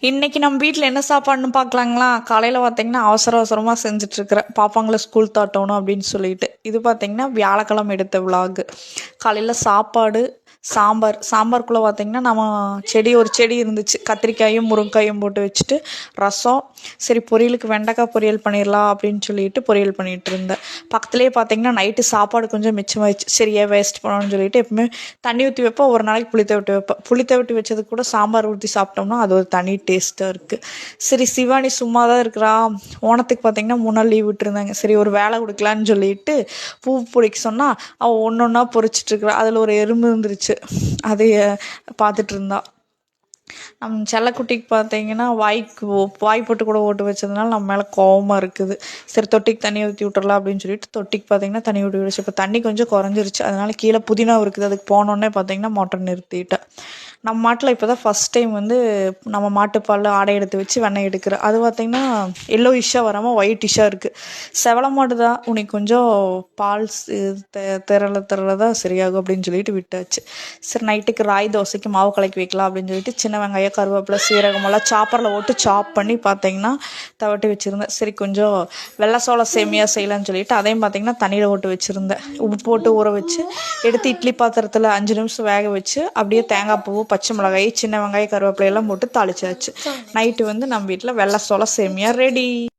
இன்னைக்கு நம்ம வீட்டில் என்ன சாப்பாடுன்னு பார்க்கலாங்களா. காலையில் பார்த்தீங்கன்னா அவசரமாக செஞ்சிட்ருக்கிறேன் பாப்பாங்களை ஸ்கூல் தாட்டணும் அப்படின்னு சொல்லிட்டு. இது பார்த்தீங்கன்னா வியாழக்கிழமை எடுத்த விலாகு. காலையில் சாப்பாடு சாம்பாருக்குள்ளே பார்த்தீங்கன்னா நம்ம ஒரு செடி இருந்துச்சு, கத்திரிக்காயும் முருங்கைக்காயும் போட்டு வச்சுட்டு ரசம். சரி பொரியலுக்கு வெண்டைக்காய் பொரியல் பண்ணிடலாம் அப்படின்னு சொல்லிட்டு பொரியல் பண்ணிகிட்டு இருந்தேன். பக்கத்துலேயே பார்த்தீங்கன்னா நைட்டு சாப்பாடு கொஞ்சம் மிச்சமாகிடுச்சு. சரியா வேஸ்ட் பண்ணணும்னு சொல்லிட்டு எப்பவுமே தண்ணி ஊற்றி வைப்பேன், ஒரு நாளைக்கு புளித்த விட்டு வச்சது கூட சாம்பார் ஊற்றி சாப்பிட்டோம்னா அது ஒரு தனி டேஸ்ட்டாக இருக்குது. சரி சிவானி சும்மா தான் இருக்கிறா, ஓணத்துக்கு பார்த்தீங்கன்னா 3 நாள் லீவ் விட்டுருந்தாங்க. சரி ஒரு வேலை கொடுக்கலான்னு சொல்லிட்டு பூ பொறிக்க சொன்னால் அவள் ஒன்று ஒன்றா பொறிச்சிட்ருக்குறா. அதில் ஒரு எறும்பு இருந்துருச்சு, அதைய பார்த்துட்டு இருந்தா. நம்ம செல்லக்குட்டிக்கு பார்த்தீங்கன்னா வாய் போட்டு கூட ஓட்டு வச்சதுனால நம்ம மேலே கோவமாக இருக்குது. சரி தொட்டிக்கு தண்ணி ஊற்றி விட்டுறலாம் அப்படின்னு சொல்லிட்டு தொட்டிக்கு பார்த்தீங்கன்னா தண்ணி ஊற்றி விடுச்சு. இப்போ தண்ணி கொஞ்சம் குறைஞ்சிருச்சு, அதனால கீழே புதினா இருக்குது, அதுக்கு போனோடனே பார்த்தீங்கன்னா மோட்டர் நிறுத்திட்டேன். நம்ம மாட்டில் இப்போ தான் ஃபஸ்ட் டைம் வந்து நம்ம மாட்டுப்பாலில் ஆடை எடுத்து வச்சு வெண்ணெய் எடுக்கிறேன். அது பார்த்திங்கன்னா எல்லோ இஷ்ஷாக வராமல் ஒயிட் இஷ்ஷாக இருக்குது. செவலை மாடு தான், உனக்கு கொஞ்சம் பால் திரள தான் சரியாகும் அப்படின்னு சொல்லிட்டு விட்டாச்சு. சரி நைட்டுக்கு ராய் தோசைக்கு மாவு கலக்கி வைக்கலாம் அப்படின்னு சொல்லிட்டு சின்ன வெங்காயம் கருவேப்பிலை சீரகமெல்லாம் சாப்பரில் போட்டு சாப் பண்ணி பார்த்தீங்கன்னா தவட்டி வச்சுருந்தேன். சரி கொஞ்சம் வெள்ளை சோள சேமியா செய்யலான்னு சொல்லிட்டு அதையும் பார்த்தீங்கன்னா தண்ணியில் போட்டு வச்சுருந்தேன். உப்பு போட்டு ஊற வச்சு எடுத்து இட்லி பாத்திரத்தில் 5 நிமிஷம் வேக வச்சு அப்படியே தேங்காய் பூ பச்சை மிளகாய் சின்ன வெங்காயம் கருவேப்பிலை எல்லாம் போட்டு தாளிச்சாச்சு. நைட்டு வந்து நம்ம வீட்டில் வெள்ளை சோள சேமியா ரெடி.